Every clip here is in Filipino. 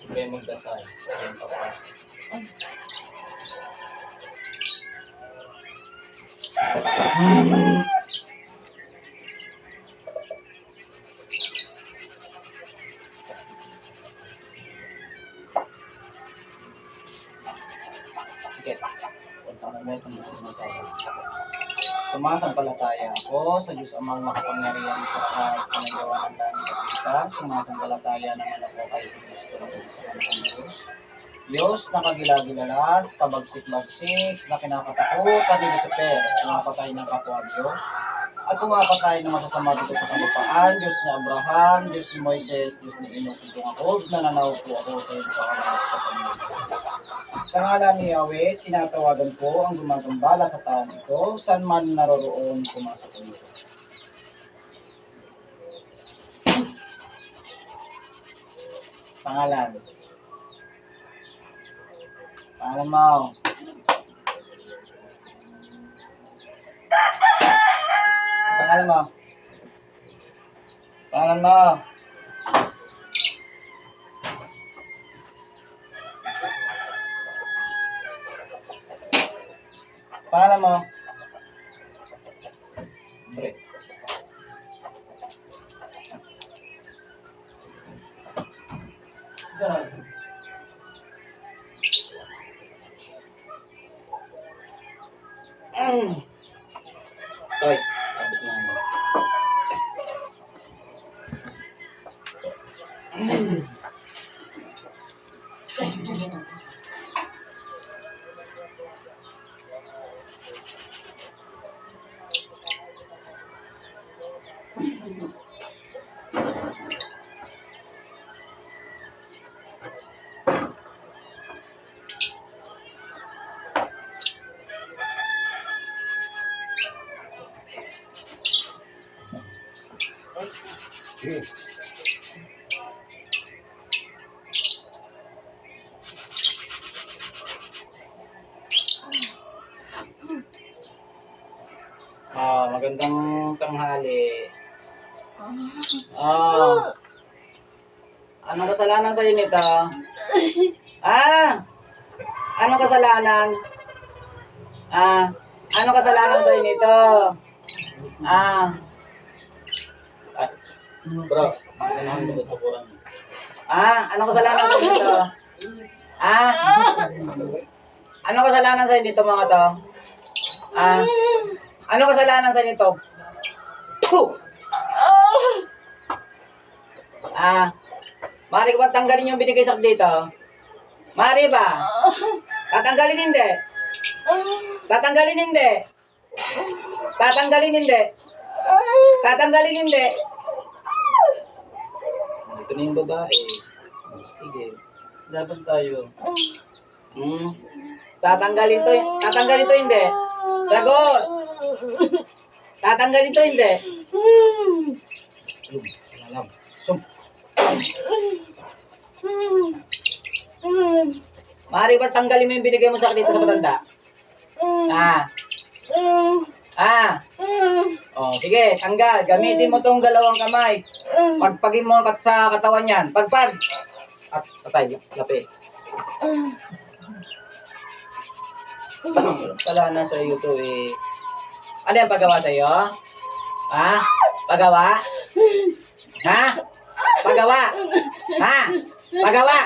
Kaya magdasal. Ayun pa pa. Sige. Punta na mo itong sinasabi. Sumasampalataya ako sa Diyos Amang makapangyarihan sa kahit panagawa ng langit at lupa. Sumasampalataya naman ako kay Kristo na sa Diyos. Diyos na kagilagilalas, kabagsik-bagsik, na kinakatakutan ni Lucifer, pumapatay ng kapwa Diyos, at pumapatay ng masasama dito sa kalupaan, Diyos ni Abraham, Diyos ni Moises, Diyos ni Enoch, Diyos ako, nananaw po ako sa iyo sa kalangat sa Panginoon. Sa ngalan ni Yahweh, tinatawagan ko ang gumagambala sa taong ito, saan man naroroon pumasok ko dito. Pangalan. Pangalan mo. Pangalan mo. Pangalan mo. Pangalan mo. Bre. Toy, abot mo ano. Magandang tanghali. Anong kasalanan sa'yo nito? Anong kasalanan? Anong kasalanan sa'yo nito? Bro, ganahan mo ito po. Anong kasalanan sa'yo nito? Anong kasalanan sa'yo nito mga to? Anong kasalanan sa'yo nito? Maaari ko bang tanggalin yung binigay sa dito? Maaari ba? Tatanggalin hindi? Tatanggalin hindi? Tatanggalin hindi? Tatanggalin hindi? Ito na yung babae. Sige. Dapat tayo. Tatanggalin to hindi? Sagot! Tatanggalin to hindi? Alam. Maaari ba tanggalin mo yung binigay mo sa akin dito sa matanda? Sige, tanggal. Gamitin mo tong dalawang kamay. Pagpagin mo sa katawan yan. Pagpag. At patay, lapi. Kasalanan sa iyo to eh. Ano yung paggawa sa iyo? Paggawa? Paggawa? Paggawa?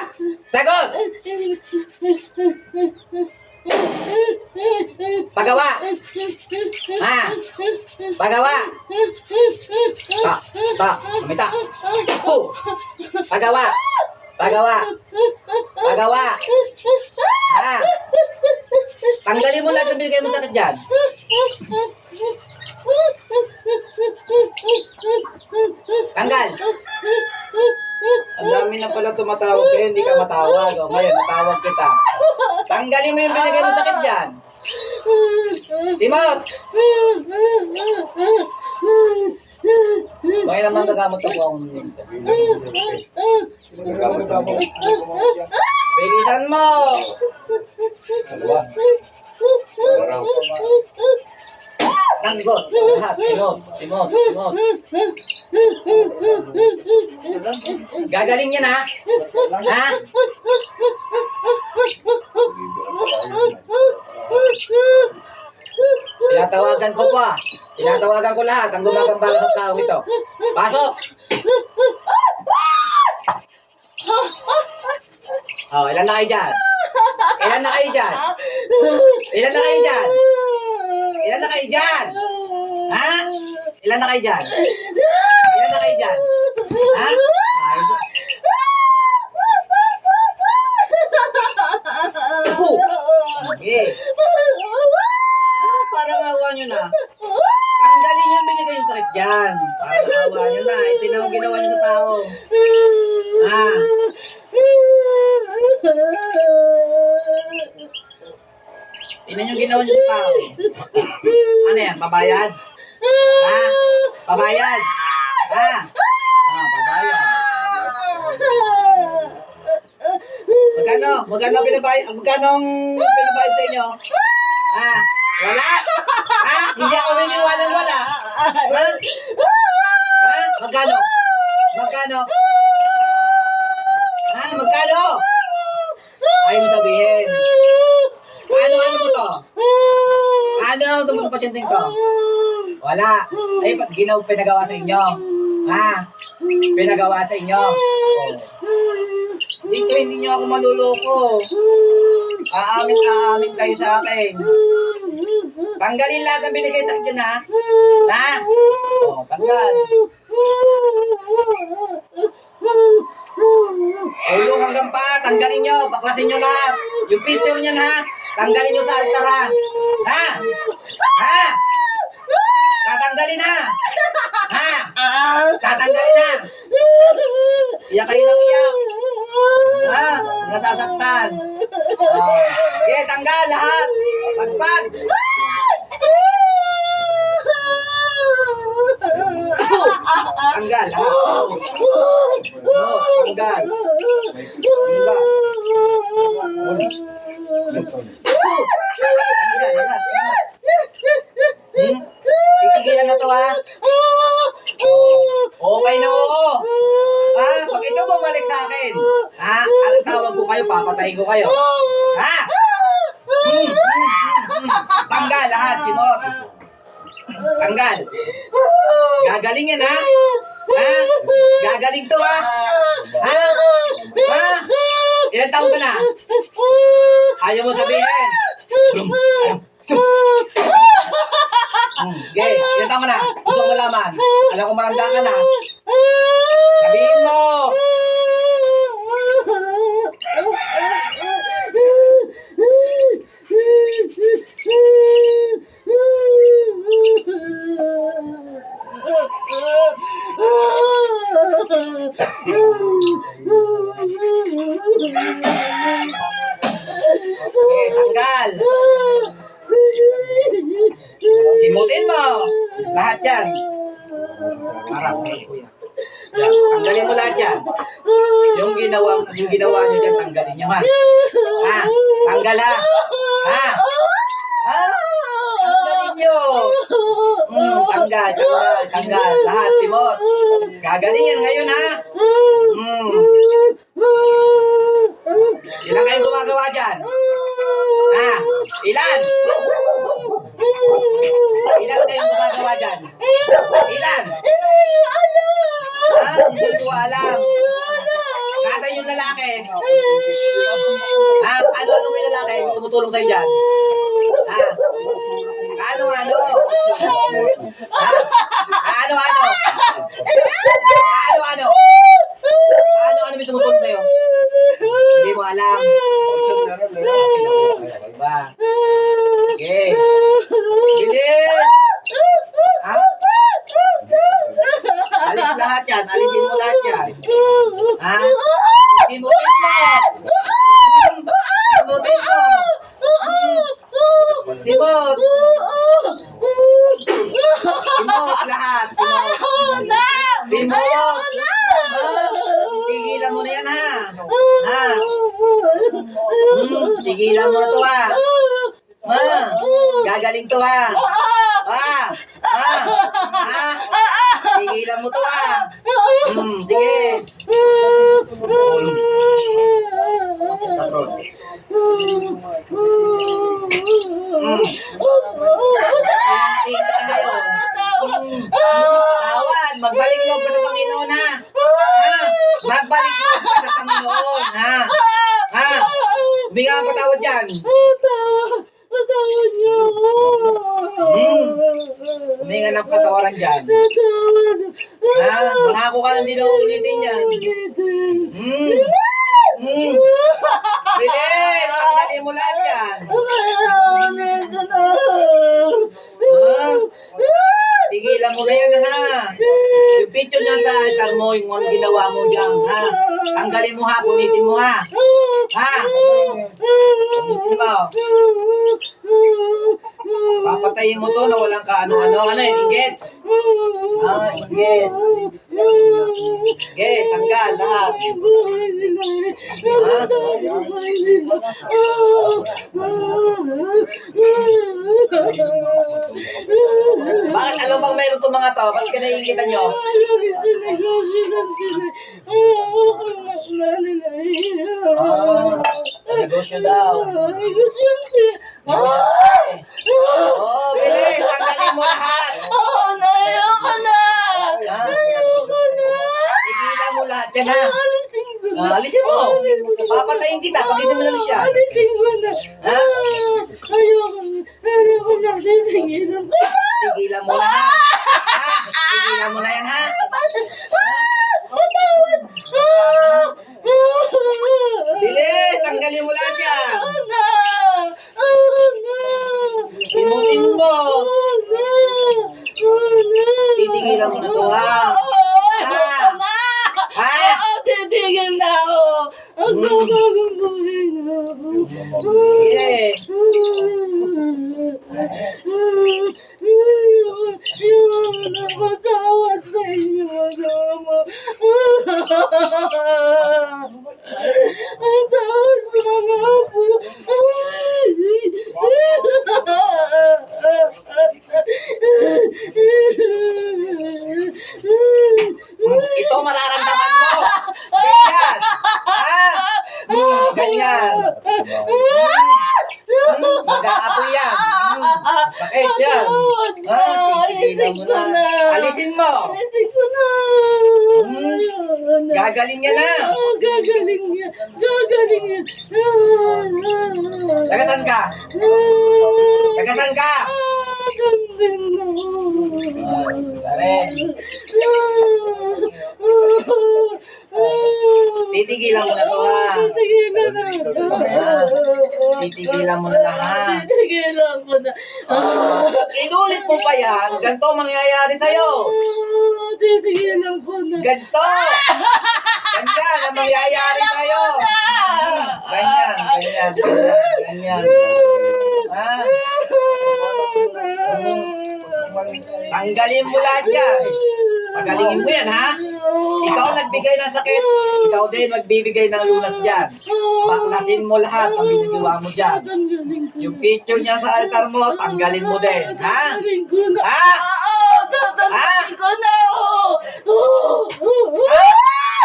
Sagot! Paggawa? Paggawa? Umita. Paggawa? Paggawa? Paggawa? Tanggalin mo lahat ng binigay mo sakit dyan. Tanggal. Ang dami na pala tumatawag sa'yo, hindi ka matawag. Ngayon, natawag kita. Tanggalin mo yung binigay mo sakit dyan. Simot! Bakit naman nagamot ko ako nito? Bilisan mo! Tanggot! Lahat! Simot! Simot! Simot! Gagaling yan ha? Ha? Tinatawagan ko pa. Tinatawagan ko lahat ang gumagambala sa tao ito. Pasok! Oh, ilan na kayo dyan? Ilan na kayo dyan? Ilan na kayo dyan? Ilan na kayo dyan? Ha? Ilan na kayo dyan? Ilan na kayo dyan? Ha? Ayos. Okay. Parang awa nyo na. Tanggalin nyo, binigay yung sakit dyan. Parang awa nyo na. Ito na ang ginawa nyo sa tao. Ha? Tingnan yung ginawa nyo sa tao. Ano yan? Pabayad? Ha? Pabayad? Ha? Pabayad. Magkano? Magkano pinabayad? Magkano pinabayad sa inyo? Ha? Wala? Ha? Hindi ako niniwalang wala. Ha? Ha? Magkano? Magkano? Ha? Magkano? Ayaw mo sabihin. Ano mo to? Ano itong pasyenteng to? Wala. Ay, pinagawa sa inyo. Ha? Pinagawa sa inyo. Dito hindi nyo ako maluloko. Aamin kayo sa akin. Tanggalin lahat ang binigay sa akin, ha? Ha? Tanggal. Ulo hanggang pa, tanggalin nyo, baklasin nyo lahat. Yung picture nyo, ha? Tanggalin nyo sa altar, ha? Ha? Ha? Tatanggalin, ha? Ha? Tatanggalin, ha? Iyak kayo ng iyak. Ha? Nasasaktan. Okay, tanggal lahat. Pagpag. Tanggal, ha? Tanggal. Tanggal, lahat. Titigilan na to, ha? Okay na, oo. Ha? Pag ikaw bumalik sa akin, ha? At tawag ko kayo, papatayin ko kayo. Ha? Tanggal lahat, Simot. Tanggal. Gagaling yan, ha? Ha? Gagaling to, ha? Ha? Ha? Ilan taon ka na? Ayaw mo sabihin. Okay, ilan taon ka na? Gusto ko malaman. Alam ko mahanda ka na. Sabihin mo. Okay, tanggal. Simutin mo. Lahat yan. Parang, kuya. Yan, tanggalin mo lahat yan. Yung ginawa nyo dyan, tanggalin nyo, ha? Ha? Tanggal, ha? Ha? Ha? Tanggalin nyo. Tanggal. Lahat, Simot. Gagaling yan ngayon, ha? Ilan kayong gumagawa dyan? Ha? Ilan? Ilan kayong gumagawa dyan? Ilan? Ha? Hindi ko alam. Nasaan yung lalaki? Ha? Ano mo yung lalaki? Tumutulong sa'yo dyan? Ha? Ano? Ha? Ano? Ano may tumutulong sa'yo? Hindi mo alam. Diba? Okay. Bilis! Ha? Alis lahat yan. Alisin mo lahat yan. Ha? Simutin mo! Simutin mo! Simot! Ayoko na! Tigilan mo na yan, ha? Ha? Tigilan mo na to, ha? Ma, gagaling to, ha? Ha? Ha? Ha? Tigilan mo to, ha? Sige. Tingin ka ngayon. Tawan, magbalik loob ka sa Panginoon, ha? Ha? Magbalik loob ka sa Panginoon, ha? Ha? Huminga ang patawad dyan. Patawad niyo ako. Huminga ng patawaran dyan. Patawad. Ha? Mangako ka lang din na uulitin yan. Bilis! Tanggalin mo lahat yan. Tigilan mo na yan, ha? Yung picture niya sa altar mo, yung mga ginawa mo dyan, ha? Tanggalin mo, ha? Pumitin mo, ha? Ha? Pumitin mo. Papatayin mo to na walang kaano-ano. Ano yun? Inggit? Ah, inggit. Inggit, tanggal lahat. Bakit? Ano bang meron itong mga to? Bakit ka naiingitan nyo? Negosyo daw. Oh, bilis! Tanggalin mo lahat! Ayoko na! Ayoko na! Tigilan mo lahat yan, ha? Alisin mo! Papatayin kita pag hindi mo nalis siya. Alisin ko na! Ha? Ayoko na! Tigilan ko! Tigilan mo na, ha? Ha? Tigilan mo na yan, ha? Patawad! Bilis! Tanggalin mo lahat yan! Na! Simutin mo! Titigilan mo na to, ha? Ayoko na! Ha? Titigil na ako! Ang gagawang buhay na ako! Sige! Ayoko na matawad sa inyo, Ama. Ang tawad sa mga apo. Ito mararamdaman mo! Ganyan! Ha? Ganyan! Mag-aapoy yan! Sakit yan! Ha? Titigilan mo na! Alisin mo! Alisin ko na! Ayoko na. Gagaling niya na! Gagaling niya! Gagaling niya! Tagasan ka? Tagasan ka? Gandin na! Pare, titigilan mo na to, ha? Titigilan na! Titigilan mo na, ha? Titigilan ko na! Inulit mo pa yan, ganito mangyayari sa'yo. Titigilan ko na! Ganito! Ganyan ang mangyayari sa'yo. Ganyan, ganyan, ganyan, ganyan. Ha? Tanggalin mo lahat yan. Pagalingin mo yan, ha? Ikaw nagbigay ng sakit, ikaw din magbibigay ng lunas dyan. Baklasin mo lahat ang binagawa mo dyan. Yung picture niya sa altar mo, tanggalin mo din, ha? Tanggalin ko na! Ha? Tatanggalin ko na!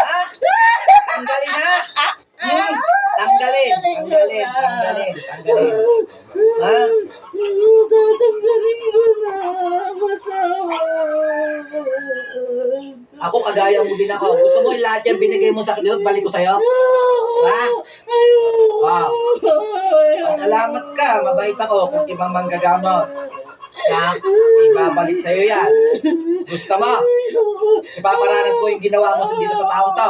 Ha? Tanggalin, ha? Tanggalin, tanggalin, tanggalin, tanggalin. Ha? Tatanggalin ko na! Matawad! Ako, kagaya mo din ako. Gusto mo lahat yan binigay mo sa akin, balik ko sa'yo? Ha? Wow. Salamat ka, mabait ako kung ibang manggagamot. Na, ibabalik sa'yo yan. Gusto mo? Ipaparanas ko yung ginawa mo sa dito sa taong to.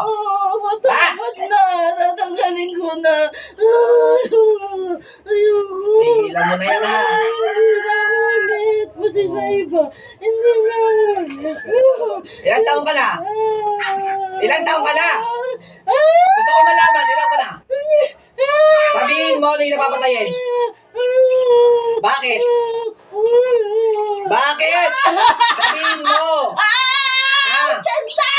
Matawad na! Tatanggalin ko na! Tigilan mo na yan, ha? Hindi na ulit! Pati sa iba! Hindi na ulit! Ilang taong ka na? Ilang taong ka na? Gusto ko malaman, ilang ka na? Sabihin mo na yung napapatayin. Bakit? Bakit? Sabihin mo! Ha? Chanta!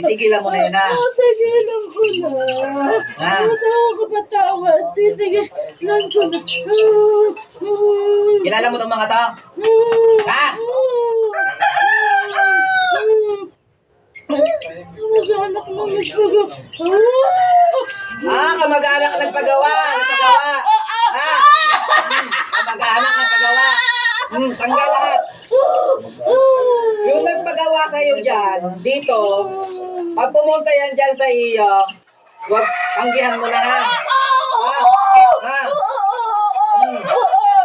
Titigilan mo na yun, ha? Tigilan ko na. Ha? Gusto ko patawad. Titigilan ko na. Kilala mo itong mga to? Ha? Mag-anak na magpagawa. Kamag-anak nagpagawa. Nagpagawa. Ha? Kamag-anak nagpagawa. Tanggal lahat. Yung nagpagawa sa'yo dyan, dito, pag pumunta yan dyan sa iyo, huwag tanggihan mo na, ha? Ha?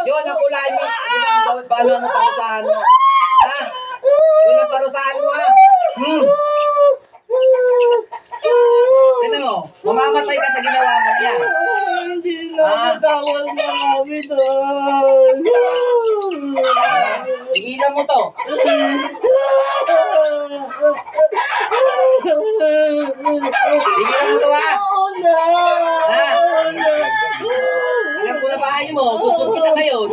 Yun ang kulay mo. Yun ang gawin. Paano mo parusahan mo? Ha? Yun ang parusahan mo, ha? Tignan mo, mamamatay ka sa ginawa mo yan. Hindi na matawal na kami doon. Tigilan mo to. Tigilan mo to, ha? Oo na. Ha? Alam ko na bahay mo, susub kita ngayon.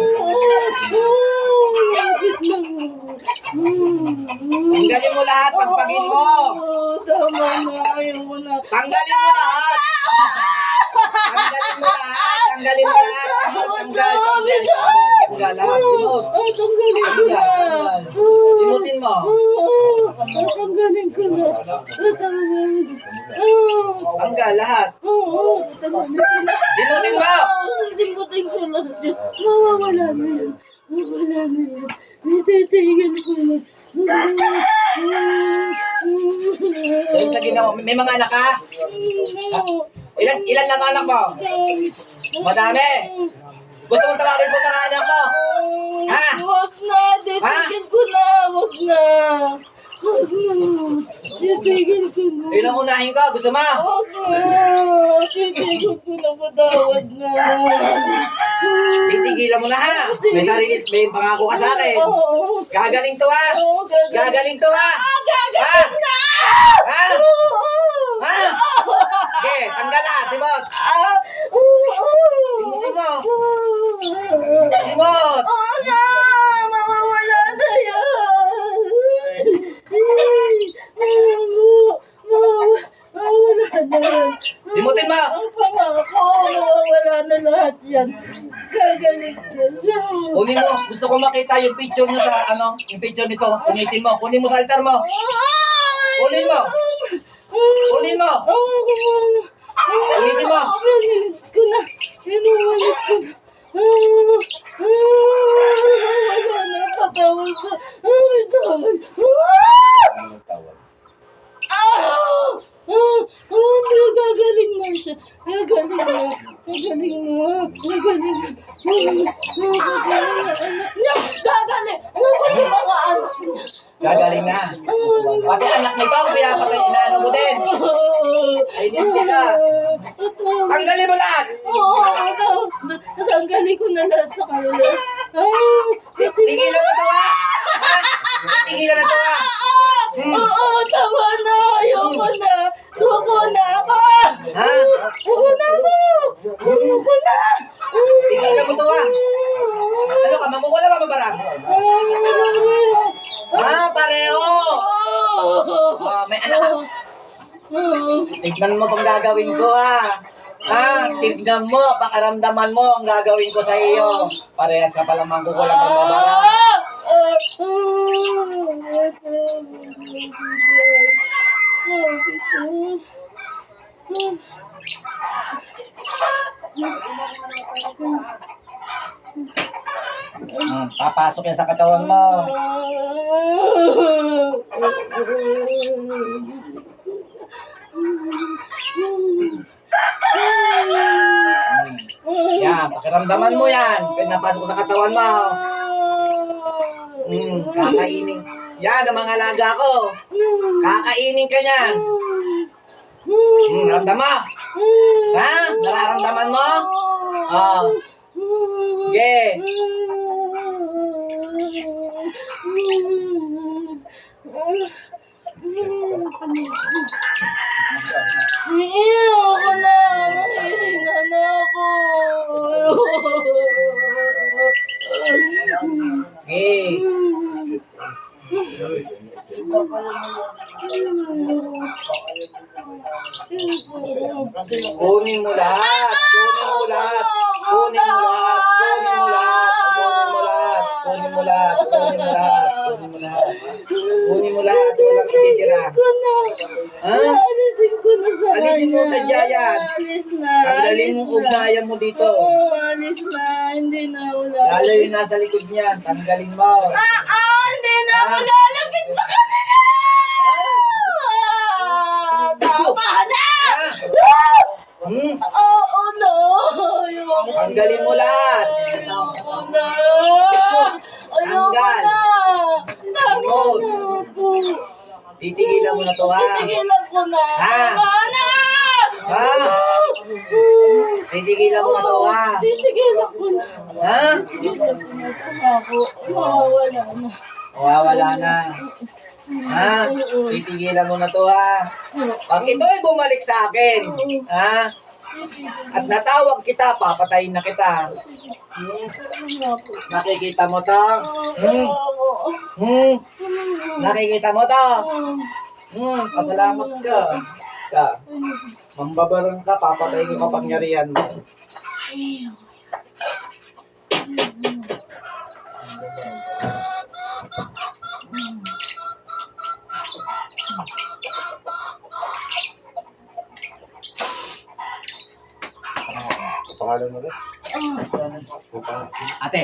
Tanggalin mo lahat, pagpagin mo. Tama na, ayaw mo na. Tanggalin mo lahat. Tanggalin mo lahat. Tanggalin mo lahat. Tanggal. Lahat. Simot. Tanggalin ko na. Simutin mo. Tanggalin ko na. Tanggal lahat. Tanggalin ko na. Simutin mo. Simutin ko na. Mawawala na yan. Mawawala na yan. Titigan ko na. Dahil sa ginawa, may mga anak ka? Ilan lang anak mo? Madami. Gusto mong tawagin mo mga anak mo? Ha? Wag na, titigil ko na, wag na. Wag na, titigil ko na. Yun ang unahin ko, gusto mo? Wag na, titigil ko na, patawad na. Titigilan mo na, ha? May sarili, may pangako ka sa akin. Gagaling to, ha? Gagaling to, ha? Gagaling na! Ha? Ha? Okay, tanggal lahat, Simot. Simutin mo. Simot. Oo na! Mawawala na yan! Mawawala na yan! Simutin mo. Ang pangako, mawawala na lahat yan. Gagaling na siya. Kunin mo. Gusto ko makita yung picture nyo sa ano, yung picture nito. Kunitin mo. Kunin mo sa altar mo. Kunin mo. Kunin mo. Kunin mo. Pinulit ko na. Pinulit ko na. Wala na. Tatawag ka. Ay, tawag. Gagaling na siya. Gagaling na. Gagaling na. Gagaling na. Gagaling na anak niya. Gagaling. Ano ba yung mga anak niya? Gagaling na. Pati anak nito, pinapatay, inaano mo din. Ay, hindi ka. Tanggalin mo lahat. Natanggalin ko na lahat sa kanila. Tigilan mo to, ha? Ha? Tigilan na to, ha? Oo, tama na. Ayoko na. Suko na ako. Ha? Suko na ako. Ayoko na. Tigilan mo to, ha? Ano ka, mamukula ba mabarang? Pareho. May anak ka. Tignan mo kung gagawin ko, ha? Tignan mo, pakaramdaman mo ang gagawin ko sa iyo. Parehas ka palang mangkukulang ng mabarang. Papasok yan sa katawan mo. Yan, pakiramdaman mo yan. Pinapasok sa katawan mo. Kakainin. Yan, ang mga alaga ko. Kakainin ka niyan. Ramdam mo. Ha? Nararamdaman mo? Okay. Ayoko na. Nahihina na ako. Okay. Kunin mo lahat. Kunin mo lahat. Kunin mo lahat. Kunin mo lahat. Kunin mo lahat. Kunin mo lahat. Kunin mo lahat. Kunin mo lahat. Walang ititira. Ha? Alisin ko na sa Alisin mo sa Jayan. Alis na. Tanggalin mo ugnayan mo dito. Oo, alis na. Hindi na wala. Lalo yung nasa likod niyan. Tanggalin mo. Hindi na ako lalapit sa kanila! Tama na! Hmm? Oo na! Ayoko Tanggalin mo lahat. Ayoko na! Ayoko Tanggal. na! Tama Huwag. na po. Titigilan mo na to, ha? Tigilan ko na! Ha? Tama na! Ha? Titigilan mo na to, ha? Titigilan ko na. Ha? Titigilan ko na. Tama ko. Mawawala na. Wala na. Ha? Titigilan mo na to, ha? Pag ito'y bumalik sa akin, ha? At natawag kita, papatayin na kita. Nakikita mo to? Nakikita mo to? Pasalamat ka. Mambabarang ka, papatayin ko kapangyarihan mo. Pangalan mo rin? Ate.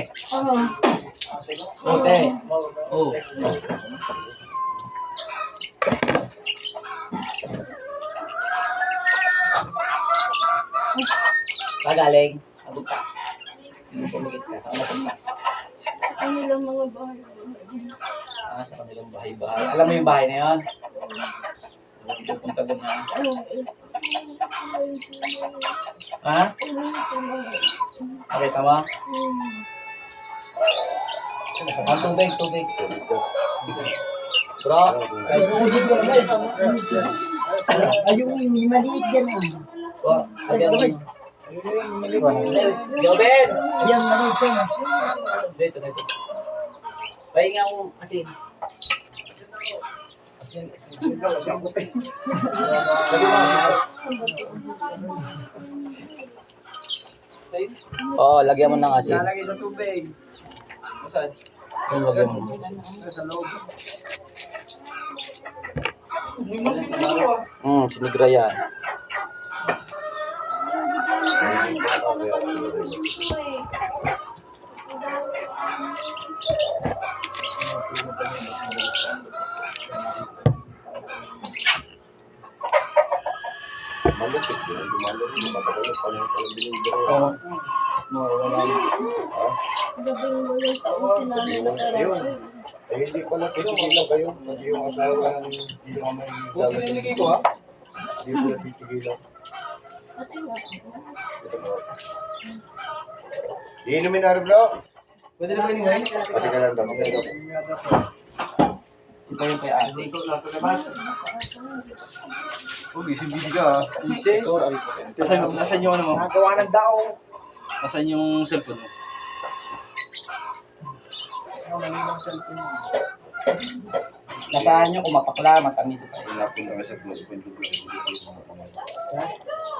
Ate. Oh. Pagaling. Abot ka. Pumigit ka. Sa kanila ka. Ano lang mga bahay. Sa kanilang bahay-bahay. Alam mo yung bahay na yun? Pupunta doon, ha? Ha? Nakita mo? Ang tubig, tubig. Bro, Ayun, may maliit yan. lagyan mo. Joben! Ayan, maliit yan. Dito. Pahinga mo asin. Asin. Oo, lagyan mo ng asin. Lalagay sa tubig. Saan? Yung lagyan mo. Sa loob. Sinigra yan. Malupit yun. Gumalo rin. Matagal pa lang pala binigyan. Oo. Wala na. Gabing walang taon si nanay na Ayun. Hindi pala titigilan kayo. Hindi yung asawa ng hindi yung amay Pinigay ko, ha? Hindi pala titigilan. Iinumin na rin, bro. Pwede na ba yun, ngayon? Pati ka lang daw. Ito yung kay ate. Busy ka. Busy? Ito, rabi ko. Nasaan yung ano mo? Nagawa ng daong. Nasaan yung cellphone mo? Mali ng cellphone. Nasaan nyo kung mapakla, matamis pa. Ilapin ka sa vlog.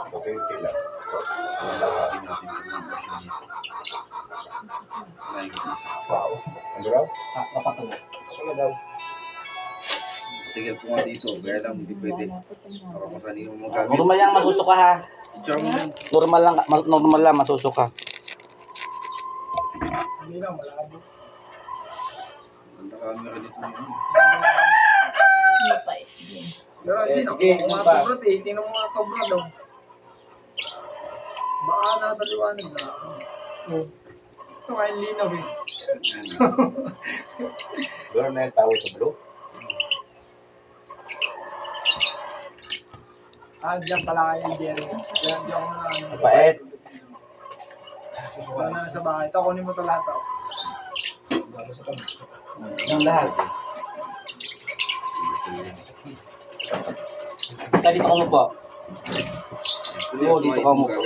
Okay, okay lang. Wala ka din natin yung version dito. Wow. Ano raw? Mapakla. Wala daw. Tigil ko nga dito. Kaya lang, hindi pwede. Para masani yung mga gamit. Normal lang masusuka, ha? Picture mo yan. Normal lang masusuka. Hindi lang, malabo. Ang camera dito mo. Pero hindi na. Sige, Mga pa. tobrot eh. Tingnan mo mga tobrot daw. Baka nasa liwanag na. Ito nga yung linaw eh. Doon na yung tao sa blue. Diyan pala kayo yung Jerry. Kaya hindi ako na ano. Pait. Wala na sa bahay. Ito, kunin mo ito lahat. Oh. Yung lahat. Dito ka mo po. Oo, dito ka mo po.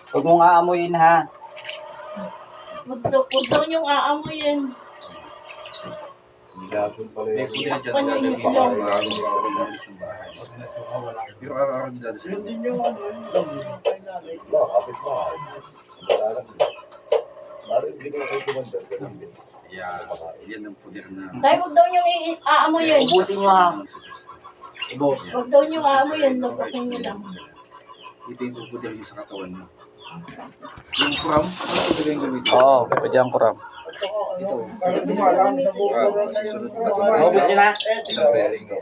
Huwag mong aamuyin, ha? Huwag daw niyong aamuyin. Nilapon pala May yun. puti na dyan. Kanya yung Nagagawin ilaw. ko. Nagagawin ko. Umalis ng bahay. Pero araw-araw nila sa Yun din yung ano, yung kay nanay. Kapit pa. Wala lang. Parang hindi ko na kayo kumandar. Ganun din. Yan ang puti na. Tay, huwag daw niyong aamoyin. Ubusin nyo ha. Ubos. Huwag daw niyong aamoyin. Lupakin niyo lang. Ito yung puputi rin sa katawan mo. Yung kuram, ano puti yung gamitin? Oo, pwede ang kuram. Parang dumalang sa buko na yun. Ubus nyo na? Isang beses to.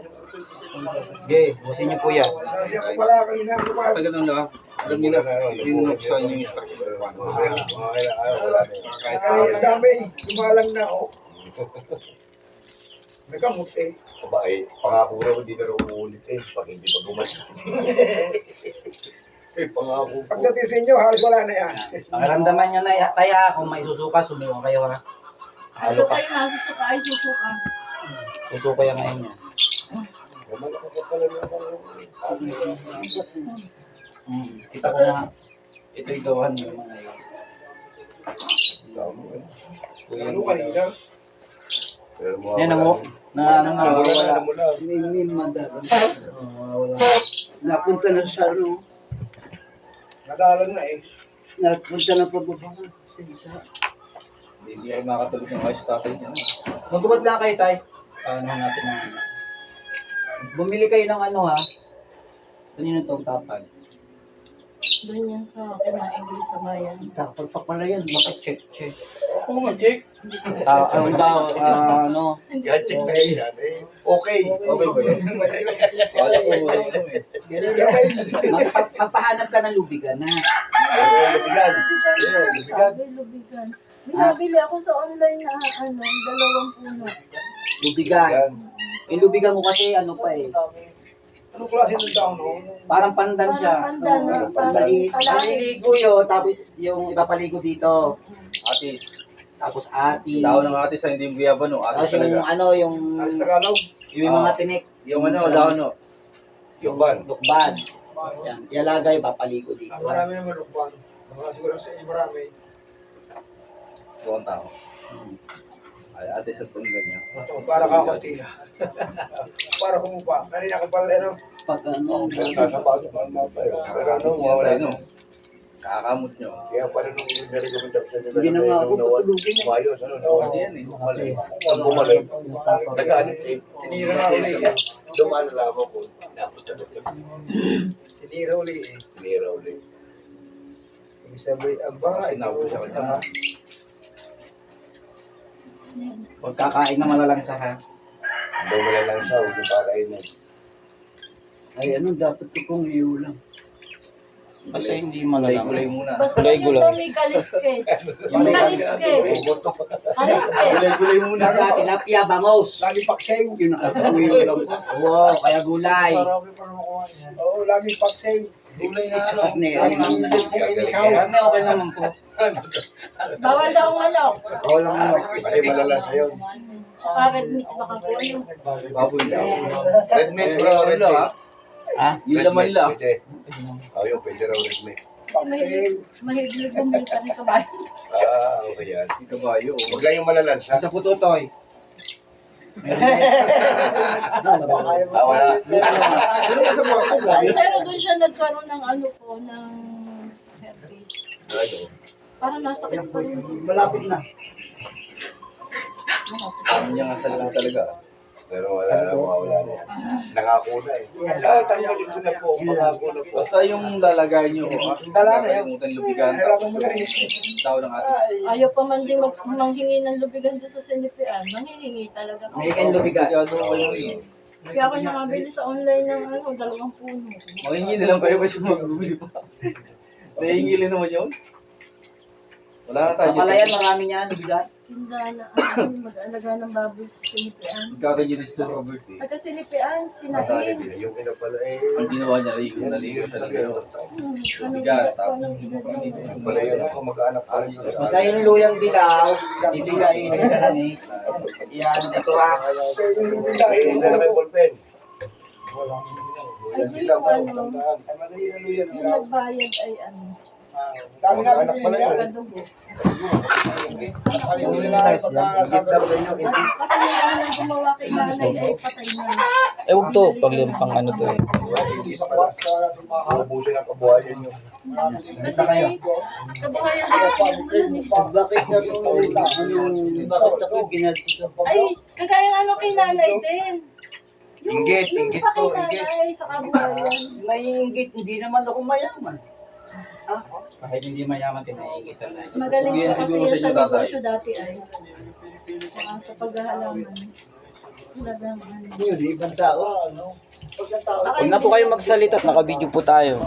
Sige, ubusin nyo po yan. Hindi ako pala kanina Basta dumalang. ganun lang. Alam nila, tinunok sa inyo yung instruction. Wala na yun. Kaya dami, dumalang na ako. Nagamot eh. Aba eh, pangako raw hindi na raw uulit eh. Pag hindi pa gumaling. Eh, pangako po. Pagdating sa inyo, halos wala na yan. Pakiramdaman nyo na kaya kung may susuka, sumiwan kayo ha. Ano kayo masusuka ay susuka. Susuka yan ngayon yan. Malaki ka pala na ako. Kita ko nga. Ito yung gawan nyo mga yun. Ano kanina? Pero Yan na mo. Na ano na, wala. Ninin madalang. Wala. Napunta na sa ano. Nadalang na eh. Napunta na pababa. Hindi ay makatulog ng ayos tatay niya. Magubad lang kayo, Tay. Paano natin ang ano. Bumili kayo ng ano ha. Kanino itong tapag? Doon yan sa kinaigil sa bayan. Tapag pa pala yan. Bakit check? Oo nga, Jake. Ano daw, ano. Yan, check na yan eh. Okay. Okay ba yun? Wala ko, wala ko eh. Magpahanap ka ng lubigan na. Lubigan. Sabi, lubigan. Binabili ako sa online na ano, 2 puno. Lubigan. Yung lubigan mo kasi ano pa eh. Anong klase ng taon no? Parang pandan siya. Parang pandan, no? Parang palagi. Maliligo yun, tapos yung ipapaligo dito. Atis. Tapos ati. Daw ng atis ay hindi yung guyaba no. Tapos Atis yung talaga. ano, yung Alas Tagalog. mga tinik. Yung ano, daw no. Yung Lukban. lukban. Yan. Ialagay, papaligo dito. Marami naman lukban. Mga siguro sa inyo marami. Buong tao. Ay, atis at pang ganyan. Ito, para kakunti na. Para kumupa. Kanina ko pala ano. Pag ano, Nasa bago pa naman pa yun. Pero ano, Wala mawala no. Kakakamot nyo. Kaya pala nung nirekomendasyon nila. Hindi na nga ako patulugin eh. Umayos, ano, Hindi yan eh. bumalik. Ang bumalik. Nagalit eh. Tinira na uli eh. Dumaan na lamang ko. Napunta na ito. Tinira uli eh. Tinira ulit. Ibig sabihin, aba, Sinabi siya kanya. Huwag kakain na malalansa ha. Hanggang wala lang siya, huwag yung pakain mo. Ay, ano, dapat ko pong iulang. Kasi hindi Gulay-gulay muna. basta yung daw may kaliskes. Yung kaliskes. Kaliskes. Gulay-gulay muna. Tilapia, bangos. Lagi pakseng. Yun nakakaulang ko. Oo, kaya gulay. Marami pa naman kuha niya. Oo, lagi pakseng. Gulay na ano. Kami okay naman po. Bawal daw ang manok. Oo lang ano. Kasi malala sa yun. Saka red meat baka po yun. Baboy lang. Red meat bro, red Ano meat. ha? Ha? Yung laman lang. Pwede. Yun, pwede raw red meat. Mahilig bumili ka ng kabayo. Okay yan. Yung kabayo. Huwag lang yung malalansa. Sa pututoy. Wala. Pero doon siya nagkaroon ng ano po, ng herpes. Parang nasa kanya pa rin. Malapit na. Ano niya nga sa lang talaga. Pero wala na, wala na yan. Nangako na eh. Tanggalin ko na po. Pangako na po. Basta yung lalagay nyo. Dala na yan. Kalimutan lubigan. Hirapan mo na rin. Daw ng atis. Ayaw pa man din manghingi ng lubigan doon sa sinipian. Manghihingi talaga. May kain lubigan. Kaya doon kayo eh. Kaya ako nakabili sa online ng ano, 2 puno. Mahingi na lang kayo ba siya magbibili pa? Nahingili naman yun. Wala na tayo. Sa palayan, marami niyan, lubigan. Tinda na ano, mag-alaga ng baboy sa sinipian. Gagawin ni Robert eh. Taga sinipian, sinain. Yung ina pala eh. Ang ginawa niya, naligo siya ng gano'n. Anong tapos Yung pala yun ako mag-anak pa rin. Basta yung luyang dilaw, bibigay sa langis. Yan, ito ha. May nalagay ballpen. Ay, di yung ano, Ay, madali na luyan. yung nagbayad ay ano. Dami na anak pala yun. Kadugo. Yung nice lang. Ingit daw kayo. Ingit. Kasi yung unang gumawa kay nanay ay patay na. Eh, huwag to. Pag yung pang ano to eh. Ubusin ang kabuhayan nyo. Kasi may kabuhayan na yung ulan eh. Bakit na sa bakit ako ginagawa? Ay, kagaya ng ano kay nanay din. Inggit, Yung inggit pa to, kay inggit. nanay sa kabuhayan. May inggit, hindi naman ako mayaman. Kahit hindi mayaman, tinaiingitan na. Magaling Yan po kasi siguro sa yan sa inyo, tatay. negosyo dati ay. Sa paghahalaman. Talagang ano. Yun, ibang tao. Ano? Pag ang tao, Huwag na po kayo magsalita at naka-video po tayo.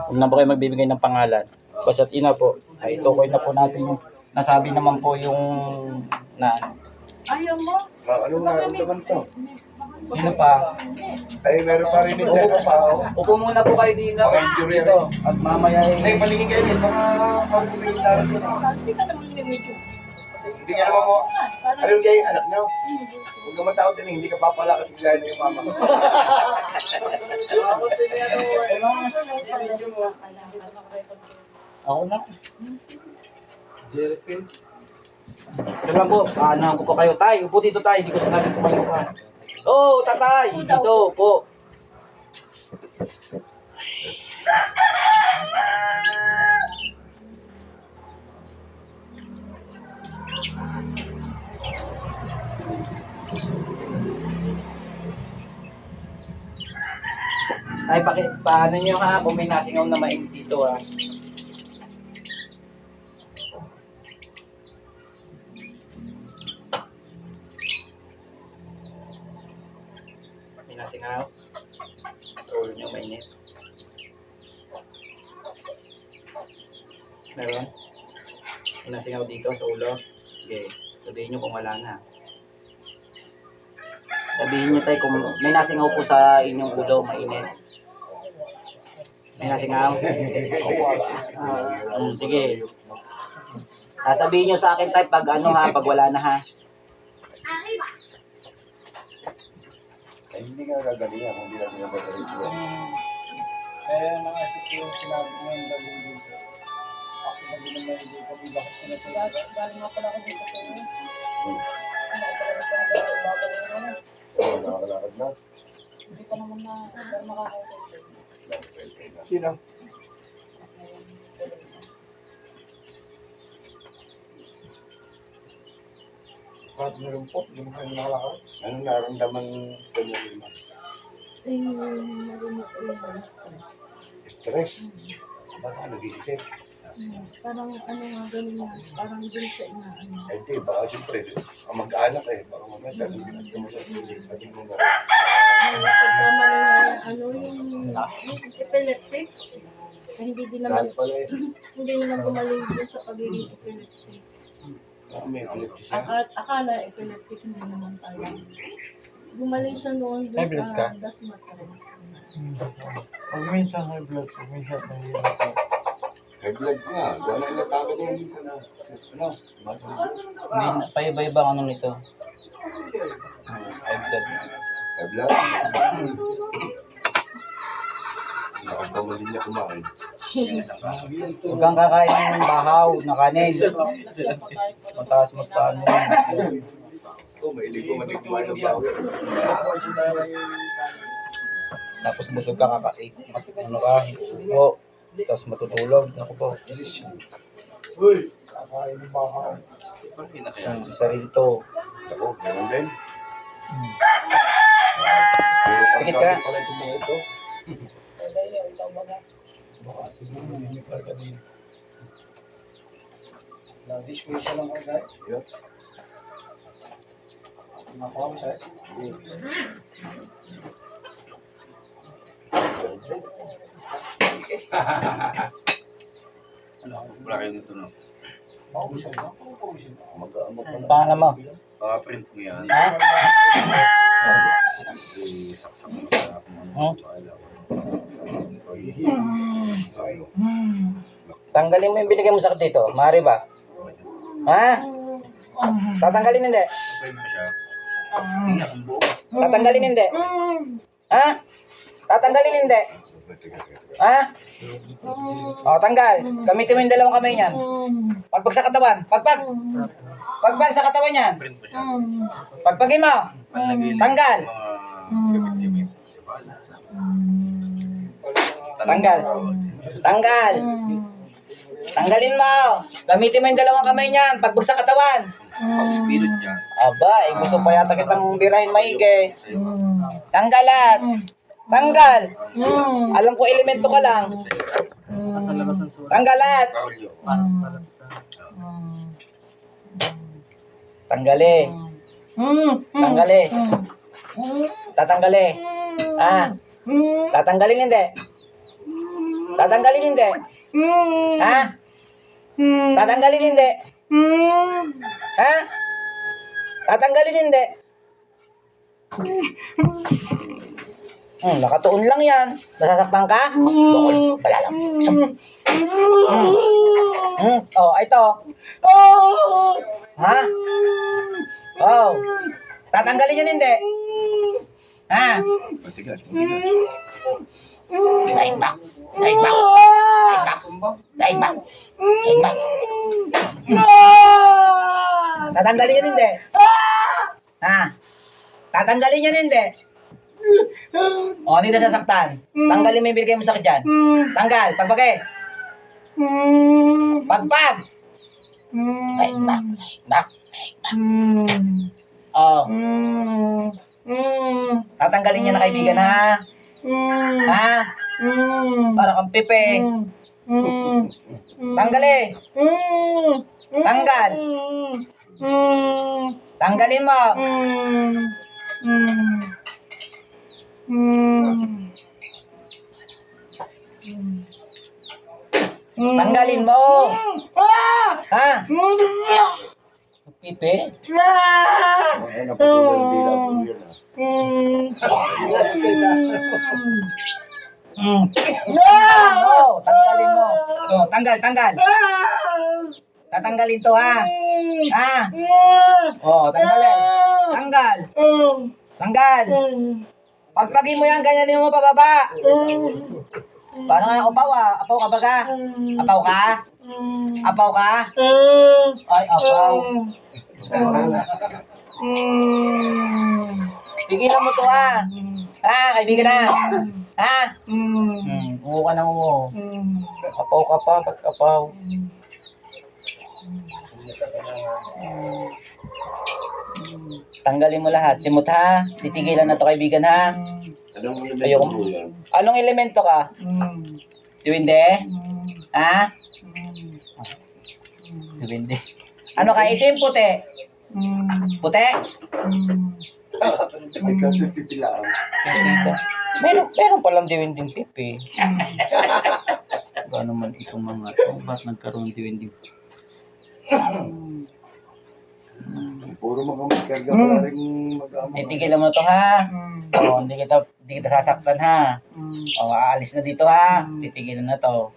Huwag na po kayo magbibigay ng pangalan. Basta't ina po, ay itukoy na po natin yung nasabi naman po yung na Ayaw mo? ano nararamdaman to? sino pa. Ay, meron pa rin yung tao. Upo muna po kayo dito. Baka injury Dito. At mamaya Ay, paligid kayo din. Baka mabuhay tayo yun. Hindi ka naman may medyo. Hindi ka naman mo. Ano yung kayo, anak nyo? Huwag ka matawag din, hindi ka papalakad yung gaya niyo yung mama ko. Ako na. Jericho. ito lang po. Anahan ko po kayo. Tay, upo dito tayo. Hindi ko sinabi kumayo ka. Oh, tatay. Dito po. Ay, paano nyo ha? Kung may nasingaw na mainit dito ha. May nasingaw. Sa ulo nyo mainit. Meron? May nasingaw dito sa ulo. Sige, sabihin nyo kung wala na. Sabihin nyo tayo kung may nasingaw po sa inyong ulo, mainit. May nasingaw? Sige. Sasabihin nyo sa akin tayo pag ano ha, pag wala na ha. Ay, hindi ka gagaling ako, hindi lang gagaling ko. Kaya nakasip ko yung sinabi mo yung galing dito. Ako na din naman dito, bakit ko na ito? Galing nga pala ako dito ko. Ano ka pala ito na nakakalakad na? Hindi pa naman na makakakot. Sino? Bakit meron po? Hindi mo kayo nakalakad? Ano nararamdaman ko niya rin? Ay, marunong ko yung stress. Stress? Baka nag-iisip? Parang ano nga ganun nga. Parang dun siya inaano. Ay, di, baka siyempre, ang mag-anak eh. Baka mamaya, dahil hindi mo sa sarili. Pati mo nga. Pagkama na ano yung epileptic. Ay, hindi din naman, Dahil pala eh. hindi naman gumaling din sa pagiging epileptic. May epilepsy siya. Akala epileptic, hindi naman tayo. Gumaling siya noon dun High blood ka? sa dasmatarin. Pag minsan high blood, pag minsan nahihirap ako. High blood nga. Wala na takot niya. Minsan na, ano, Hindi, paiba-iba ano nito. High blood. high blood. Nakapamali niya kumain. Huwag kang kakain ng bahaw na kanin. Mataas magpaano yun. Oh, mahilig ko manig kumain ng bawal. Tapos busog ka kakain. Ano ka? O, tapos matutulog. Ako po. Uy! Kakain ng bawal. Ang isa rin to. Ako, meron din. Pikit ka. Pala itong mga ito. Baka siguro may karga din. Nag-dish ko siya lang agad. Yun. Nakuha mo siya? Wala kayo nito, no? Maubusog na. Maubusog na. Mag-aamok na. Paano mo? Print mo yan. Ha? Isaksak mo sa Hmm? Sa'yo. Tanggalin mo yung binigay mo sakit dito. Maaari ba? Ha? Tatanggalin hindi? Print mo siya. Tingnan kung buo. Tatanggalin hindi? Ha? Tatanggalin hindi? Teka. Ha? O, tanggal. Gamitin mo yung dalawang kamay niyan. Pagpag sa katawan. Pagpag. Pagpag sa katawan niyan. Pagpagin mo. Tanggal. Tanggal. Tanggal. Tanggalin mo. Gamitin mo yung dalawang kamay niyan. Pagpag sa katawan. Pag-spirit niya. Aba, gusto pa yata kitang birahin maigi. Tanggalat. Tanggal. Alam ko elemento ka lang. Tanggalat. Tanggali. Tanggali. Tatanggali. Ah. Tatanggalin hindi. Tatanggalin hindi. Ha? Tatanggalin hindi. Ha? Tatanggalin hindi. Nakatuon lang yan. Nasasaktan ka? Bukol. Wala lang. Oh, ito. Ha? Oh. Tatanggalin yan hindi. Ha? Matigas. Daig back. Daig back. Daig back. Daig back. Tatanggalin yan hindi. Ha? Tatanggalin yan hindi. O, hindi na sasaktan. Tanggalin mo yung binigay mo sakit dyan. Tanggal. Pagpagay. Pagpag. Daig back. Daig back. Daig back. Oh. Tatanggalin niya na kaibigan, ha? Ha? Para kang pipe. Tanggalin. Tanggal. Tanggalin mo. Tanggalin mo. Ha? Pipe? Ay, napatuloy ang dila po yun. Tanggalin mo. Oh, tanggal, tanggal. Tatanggalin to, ha? Ha? Oh, tanggalin. Tanggal. Tanggal. Pagpagin mo yan, ganyanin mo pababa. Paano nga upaw, ah? Apaw ka ba ka? Apaw ka? Apaw ka? Ay, apaw. Tigilan mo to, ha? Ha, kaibigan na. Ha? Uwo ka na uwo. Apaw ka pa, pag-apaw. Tanggalin mo lahat. Simot, ha? Titigilan na to, kaibigan, ha? Ayoko. Anong elemento ka? Duwende? Ha? Duwende. Ano ka? Itim, puti? Puti? Meron palang diwinding pipi. Gaano man itong mga ito? Ba't nagkaroon diwinding? Puro mga magkarga pa rin mag-ama. Titigilan mo to, ha? O, hindi kita sasaktan, ha? O, aalis na dito, ha? Titigilan na to.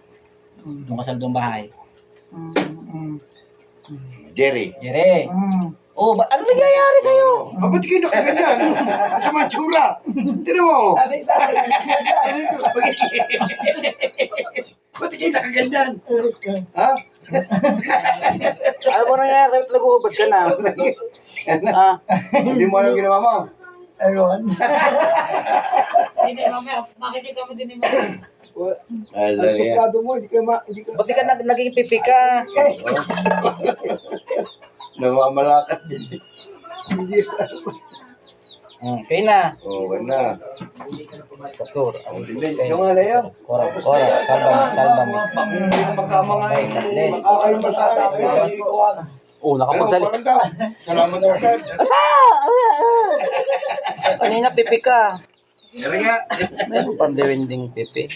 Doon ka sa doong bahay. Jerry. Jere. Oh, ano nangyayari sa'yo? Ba't kayo nakaganyan? Sa mga tsura. Tinan mo. Ba't kayo nakaganyan? Ha? Ano ba nangyayari sa'yo? Nag-uubad ka na. Ah, Hindi mo alam ginawa mo. Ayun. Hindi, mamaya, makikita mo din ni Mama. Ay, Ang suplado mo, hindi ka ba't di ka naging pipi ka? Namamalakat din. hindi. Kayo na. Oo, na. Doktor. Hindi, yung ano yun. Kora, salbami. Hindi na magkama nga Ay, yun. Katles. Makakain masasabi sa ikuan. Oh, nakapagsalita. Salamat na agad. Kanina pipi ka. Pero nga, Meron pang diwinding pipi.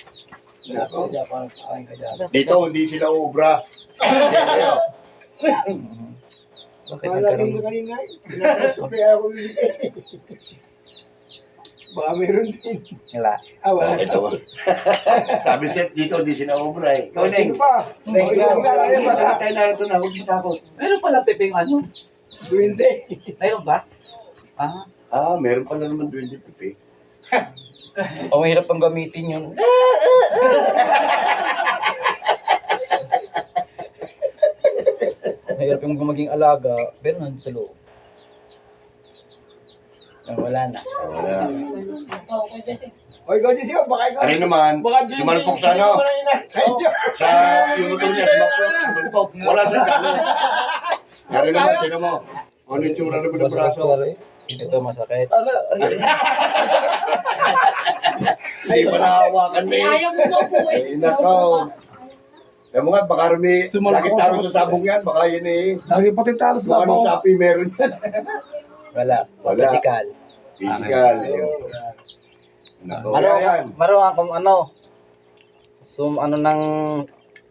dito hindi sila ubra. Bakit Malagay nagkaroon? ko kanina. Kaya ako bibigay. Baka meron din. Wala. Wala. Sabi siya, dito hindi sila ubra eh. Ikaw Sino Neng. pa? Tayo na ito na, huwag takot. Meron pala piping ano? Duwende. Meron ba? Ah, Meron pala naman doon dito, Pipi. O mahirap pang gamitin yun. Mahirap yung maging alaga, pero nandun sa loob. Wala na. Wala. Oy, go siya, baka ikaw. Ano naman, sumalpok sa ano, Sa inyo. sa yung motor niya, sumalpok. Wala sa gano. Ano naman, tinan mo. Ano yung tsura naman ng braso? Ito masakit. Hindi pa nakahawakan na eh. Ayaw mo na po eh. Ay, nakaw. Kaya mo nga, baka rami, lagi talo sa sabong yan, baka yun eh. Lagi pati talo Kung anong sapi meron yan. Wala. Wala. Physical. Physical. Nako, yan. Maro akong ano. Ano nang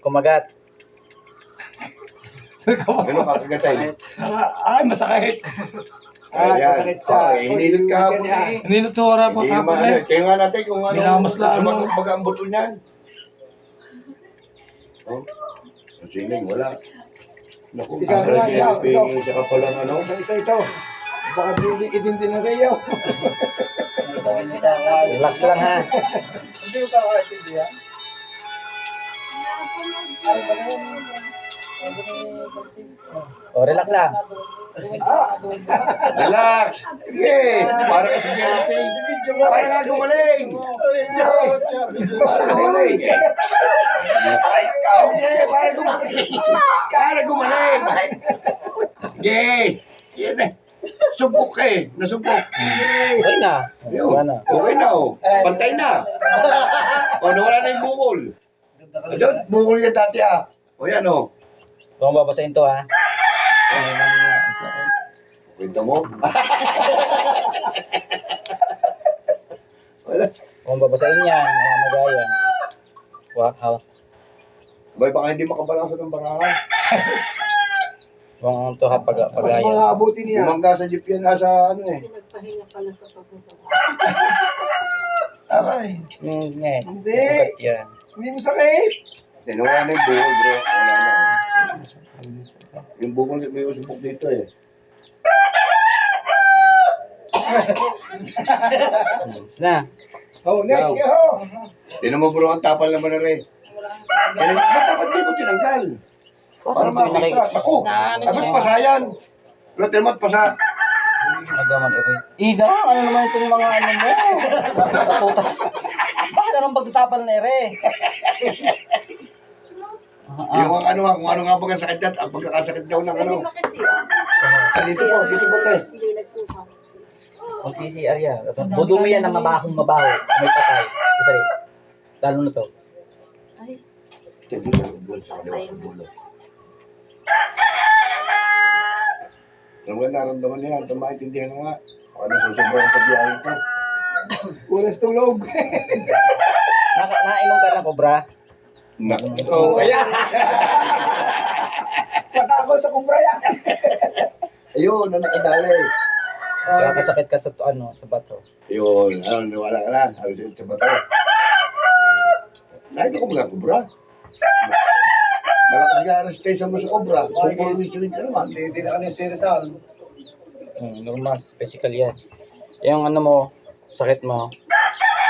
kumagat. Ano kakagatay? Ay, masakit. Ayan. Hinilot ka hapon eh. Hindi to wala pa Hindi naman ano. Kaya nga natin kung ano. Minamaslaan mo. Sumagot ang buto niyan. Oh. Sining, wala. Naku, Ikaw, ikaw. saka palang ano. Ito. Baka din na sa iyo. Relax lang ha. Hindi ko kakaintindi ha. O, relax lang. Relax. Sige. Para kasi natin. Para nga gumaling. Basta gumaling. Okay, para gumaling. Para gumaling. Sige. Yan eh. Subok eh. Nasubok. Okay na. Yun. Wala na. Okay na oh. Pantay na. O, nawala na yung bukol. Ayun, bukol yung dati ah. O yan oh. Kung babasahin to ha. Kwento mo. Wala. Kung babasahin yan, mga magayan. Wow. Bay, baka hindi makabalansa ng bangahan. Kung ito ha, pagayan. abutin Bumangga sa jeep yan nasa ano eh. Pinagpahinga pala sa pagkakala. Aray. Hindi. Hindi. Ugat yan. Hindi mo sakit. Nawala na yung bukol bro. Wala na. Yung bukol may usupok dito eh. Na. Oh, next go. Tinan mo bro, ang tapal naman na rin. Ba't dapat di mo tinanggal? Para makita. Ako, dapat pasayan. Pero tinan mo at pasa. Magaman ito. Ida, ano naman itong mga ano mo? Natutas. Bakit anong pagtatapal na ere? Yung ano nga, kung ano nga pag sakit yan, ang pagkakasakit daw ng ano. Dito po tayo. Hindi nagsuka. Mag-CCR yan. Budumi yan ng mabaho. May patay. Sorry. Lalo na to. Ay, Dito sa dulo. Ano nga naramdaman niya? Ito maintindihan nga. Baka nasusobrang sa biyahe ito. Ulas tulog. Nainom ka ng cobra? Oh, kaya. Patako sa kumpra yan. Ayun, na nakadali. Kaya kasakit ka sa sa bato. Ayun, nawala ka na. Sabi sa bato. Nakita ko mga kubra. Malakas nga resistensya mo sa kubra. Pupulwisyon ka naman. Hindi na kanya serious. Normal. Physical yan. Yung ano mo, sakit mo.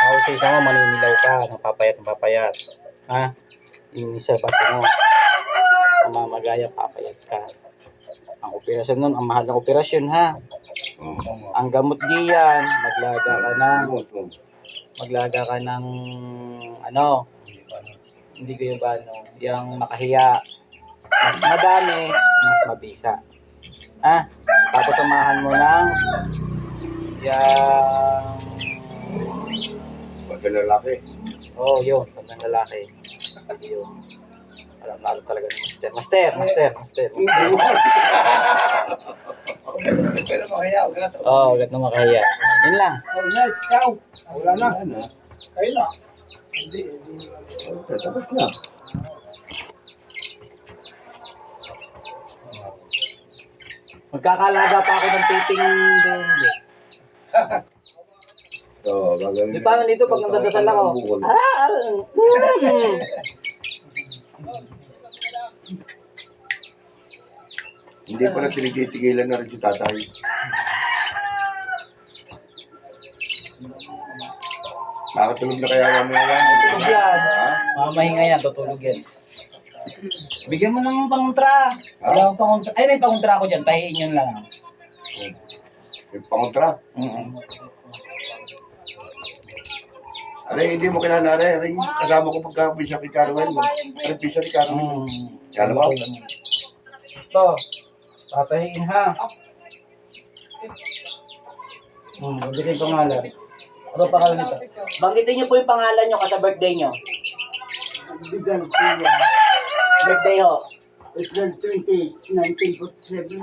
Ako sa isa mo, maninilaw ka. Napapayat. Ha? Yung isa bato mo. Mamagaya, papayat ka. Ang operasyon nun, ang mahal ng operasyon ha. Ang gamot diyan, maglaga ka ng ano, hindi ko yung yung makahiya. Mas madami, mas mabisa. Tapos samahan mo ng yung Pag lalaki. yun, pag ng lalaki. Yun. Alam talaga ni Master. Pero makaya, ugat. Agad na makahiya. Yun lang. Oh, next, ikaw. Wala na. Kayo na. Hindi. Tapos na. Magkakalaga pa ako ng taping din. So, gagawin. Di pa dito pag nagdadasal ako. Hindi pa na tinitigilan na rin si tatay. Nakatulog na kaya kami yan. Tutulog yan. Ha? Mamahinga yan, tutulog yan. Bigyan mo ng pangontra. Wala akong pangontra. Ay, may pangontra ako dyan. Tahiin yun lang. Yung pangontra. Aray, hindi mo kilala rin. Aray, kasama ko pagka-pisa kay Carwell. Aray, pisa ni Carwell. Kala mo? Ito. Tatahiin ha. Banggitin yung pangalan. Ano pangalan nito? Banggitin niyo po yung pangalan niyo kasi birthday niyo. Bigan Kuya. Birthday ho. April 20, 1947.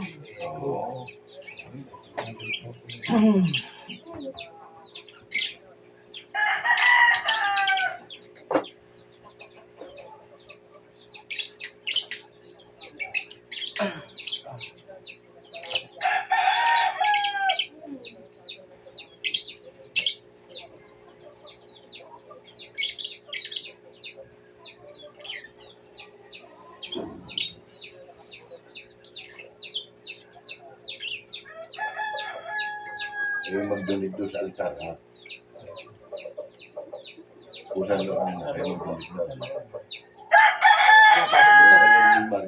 Yung mag-donate doon sa altar, ha? Kung saan lang kayo mag-donate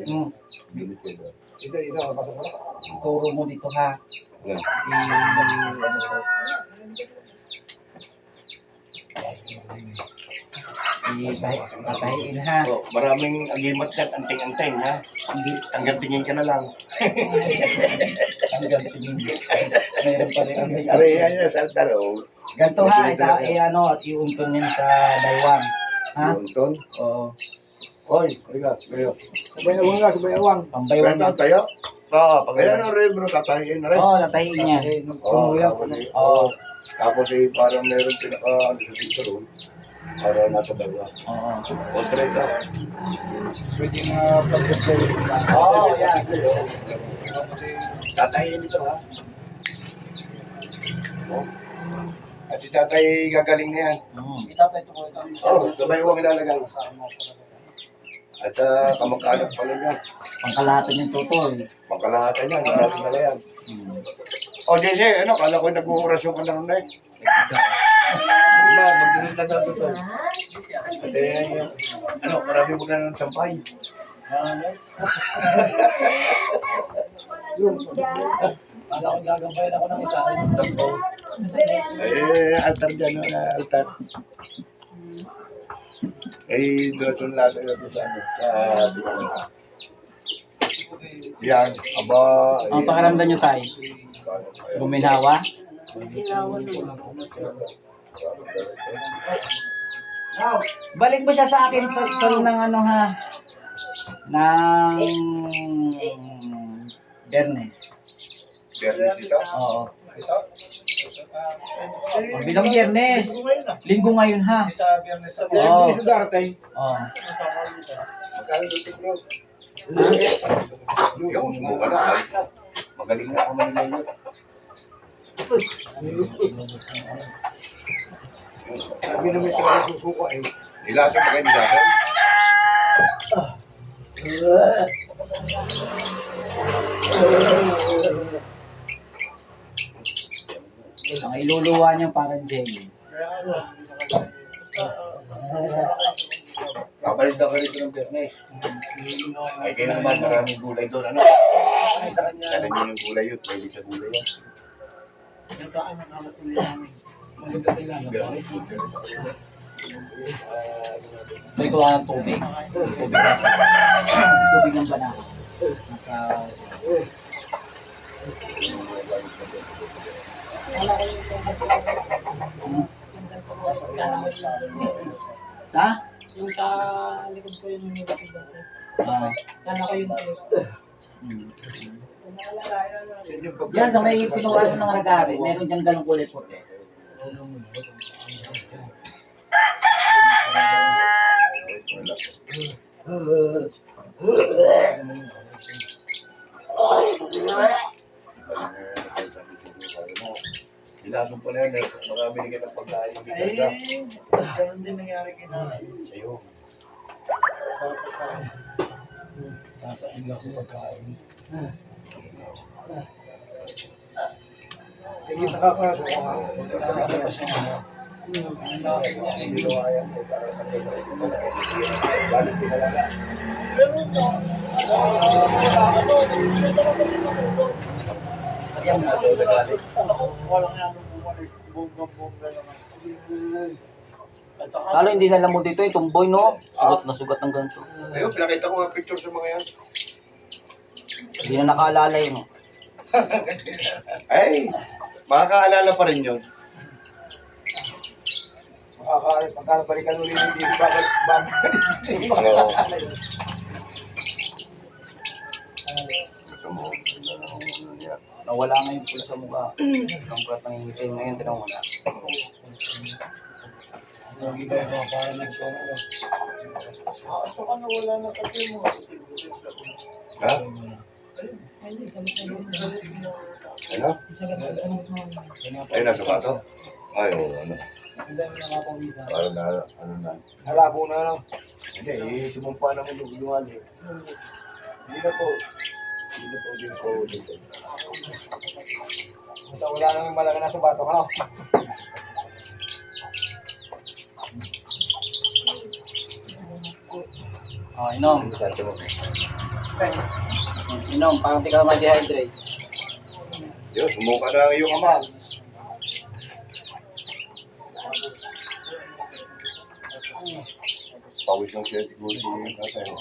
doon. Donate kayo doon. Ito, pasok mo. Turo mo dito ha. Yan. Tatahiin ha. Oh, maraming agimat yan, anting-anting, ha? Hanggang tingin ka na lang. Hanggang tingin. Meron pa rin ang may. Aray, yan sa altar, oh. Ganito ha, ano, at iuntun yun sa Daiwan. Ha? Yunton. Oo. Hoy, halika, kayo. Sabay awang ka, sabay awang. Pambaywan Kwenta yan. tayo? Oo, Kaya na rin, bro, tatahiin na rin. Oo, tatahiin niya. Oo, Kumuya. tapos tapos parang meron pinaka, ano sa cinturon, para nasa dalawa. Oo. Portrait, ha? Pwede na pag-play. Oo, yan. Tatahiin ito, ha? Oh. At si tatay gagaling na yan. Itatay ito ko. Oo, sabay huwag ilalagay. At kamag-anak pala niya. Pangkalahatan yung tutoy. Pangkalahatan niya, natin na yan. O, JJ, ano, kala ko nag-uurasyon ka na rin na eh. Wala, magdunod na daw ito. At ano, marami mo na ng sampay. Kala ko gagabayan ako ng isa. Altar dyan, altar. Doon lahat na ito sa ano. Yan, aba. Ang pakiramdam nyo tayo? Guminawa? Balik mo siya sa akin tol ng ano ha. Ng Bernes. Biyernes ito. Oo. Bilang Biyernes. Linggo ngayon ha. Sa biyernes sa Oo. Sa darating. Oo. Magkano dito bro? Yung sumuka na. Magaling na ako manila. Sabi na may talaga susuko eh. Nilasan pa kayo nilasan? Ang iluluwa niyo parang jelly. Kapalit na ka rito ng Biyernes. Ay, kayo naman maraming gulay doon. Ano? Kaya nyo yung gulay yun. Pwede sa gulay yan. Biyernes, Biyernes. May kuha ng tubig. Tubig na. Tubig ng banana. Nasa... Sa? Yung sa likod ko yung nilapit dati. Ah. Kala ko yung Diyan sa may pinuhaan ng ragari, meron diyang galong kulay puti. Nilasan pala yan. Marami rin ng pagkain. Ganun din nangyari kay nanay. Sa'yo. Sasain lang sa pagkain. Hindi nakakasuko nga. Hindi ko kaya. Balik pinalaga. Lagyan mo na ito, nagalit. Walang yan nung bumalik. Bongga naman. At saka, Lalo hindi na alam mo dito yung tumboy, no? Sugat na sugat ng ganito. Ayun, pinakita ko ang picture sa mga yan. Hindi na nakaalala yun. Ay, makakaalala pa rin yun. pagkabalikan ulit hindi bakit Ano? Ito mo. Nawala nga yung pula sa mukha. Ang pula pangingitay ngayon, tinawag mo na. Hindi kayo mga parang nagsono. So ano, wala na kasi mo. Ha? Ano? Ay, nasa bato? Ay, oo, ano? Parang na, ano na. Halabo na lang. Hindi, sumumpa naman yung guluhan eh. Hindi na po. Hindi na po. Basta wala nang malaki na sa bato ka. Oh, inom. Inom, parang di ka na ma-dehydrate. Yun, sumuka na ang iyong ama. Pawis ng siya, siguro yung tatay mo.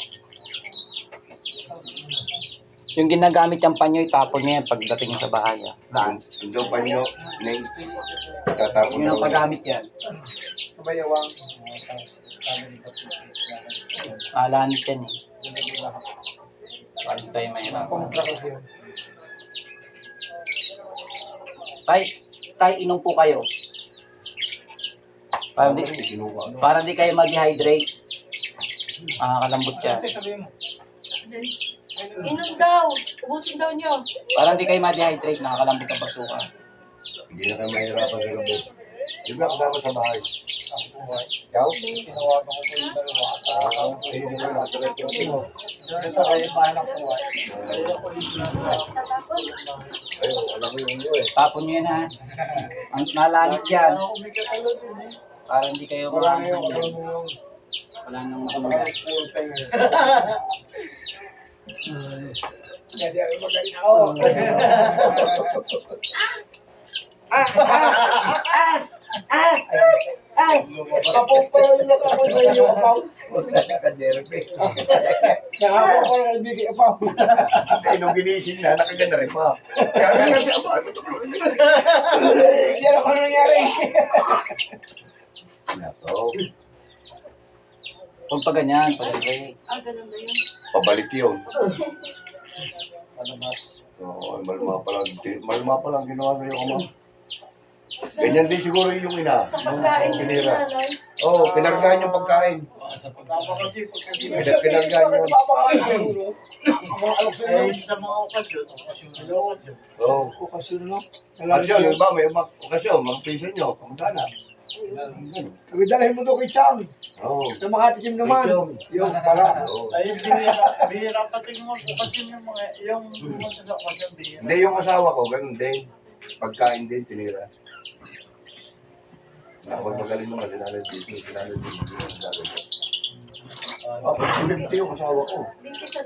Yung ginagamit yung panyo, itapon niya yan pagdating niya sa bahay. Saan? Doon pa nyo, Neng, tatapon Yun ang paggamit yan. Kabayawang. Alanit yan eh. Paano tayo mahirap? Tay, inom po kayo. Para di kayo mag-hydrate. Kalambot yan. Inom daw. Ubusin daw niyo. Para di kayo mag-hydrate, nakakalambot ang pagsuka. Hindi na kayo mahirapan sa labo. Yung ba kasama sa bahay? Ikaw? Tinawagan ko po yung dalawa. Ayun yung mga nasa restaurant mo. Sa kayo pahanap ko ay. Ayun, alam mo yung iyo eh. Tapon nyo yan ha. Ang nalanit yan. Ako may katalo din eh. Para hindi kayo Wala na yung makakita. ano yung Wala nang masama. full time. Kasi ako magaling ako. Kapag pa yung ako sa iyo, Paul. Naka-derby. Nakakaw ko lang ibigay ka, Paul. Ay, nung ginising na, nakaganda rin pa. Kaya nga kasi ako, ano ito? Hindi na ano nangyari. Nako, Kung pa ganyan, pag-hydrate. Ganun ba yun? pabalik yun. Palabas. Oo, maluma pa lang ginawa ko yung ama. Ganyan din siguro yung ina. Sa pagkain Yung din pinira. si nanay. Oo, pinargahan yung pagkain. Sa pagkakasi, Pinargahan yun. Mga alok sa iyo. Sa mga okasyon. Oo. Okasyon, no? Okasyon, yung ba, may okasyon, mag-pisa nyo, kamagana. Dalhin mo doon kay Chang. Oo. Sa mga tikim naman. Yung pala. Oo. Ay, bihira pati yung okasyon yung mga, yung sa okasyon, bihira. Hindi yung asawa ko, ganun din. Pagkain din, tinira. Ako magaling naman, sinalad dito, sinalad dito. Pinagti yung asawa ko.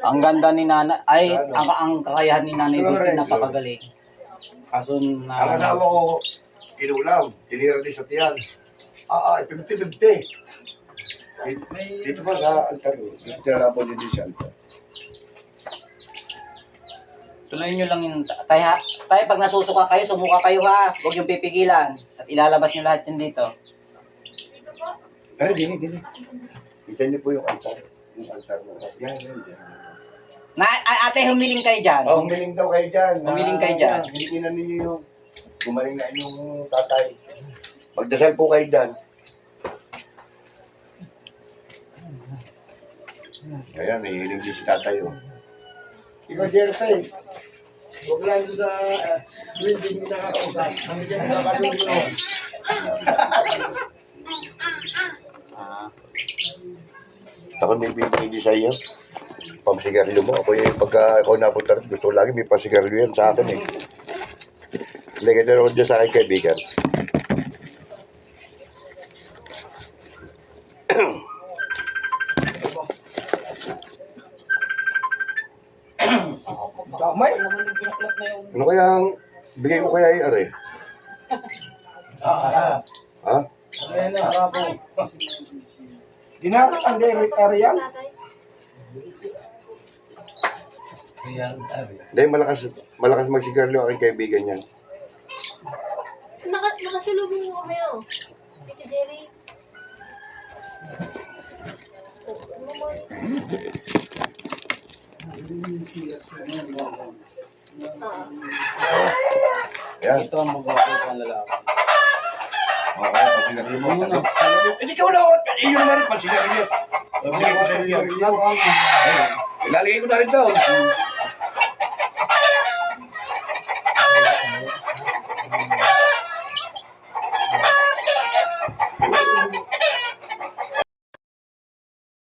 Ang ganda ni Nana, ay, ang kakayahan ni Nanay Vicky, napakagaling. Kaso Ang na, asawa ko, kinulam, tinira din sa tiyan. Ipimti-pimti. Dito pa sa altar, dito tinara po din sa altar. tuloy nyo lang yung, tayo, pag nasusuka kayo, sumuka kayo ha. Huwag yung pipigilan. At ilalabas nyo lahat yun dito. Ay, dini. Kita niyo po yung altar. Yung altar mo. Yan. Ate, humiling kayo dyan. Oh, humiling daw kayo dyan. Humiling kayo dyan. Hilingin na ninyo yung gumaling na inyong tatay. Magdasal po kayo dyan. Ayan, may hiling din si tatay. Oh. Ikaw, Jerry, huwag lang doon sa building na nakakausap. Hindi ka nakakasunod. Takon may binigay sa iyo. Pamsigarilyo mo. Ako yung pagka ako napunta, gusto lagi may pamsigarilyo yan sa akin eh. Lagay na rin dyan sa akin kaibigan. Damay. Ano kaya ang bigay ko kaya ay are? Ha? Ayan na, bravo. Ginamit ang Ariel. Dahil malakas magsigarilyo aking kaibigan yan. Nakasulubong mo kami oh. Tito Jerry. Yan. Ito ang magwapo ng lalaki. Okay, pasigarilyo mo. Hindi ka wala. Iyon naman rin pasigarilyo. Bigay ko sa iyo yan. Ilalagay ko na rin daw.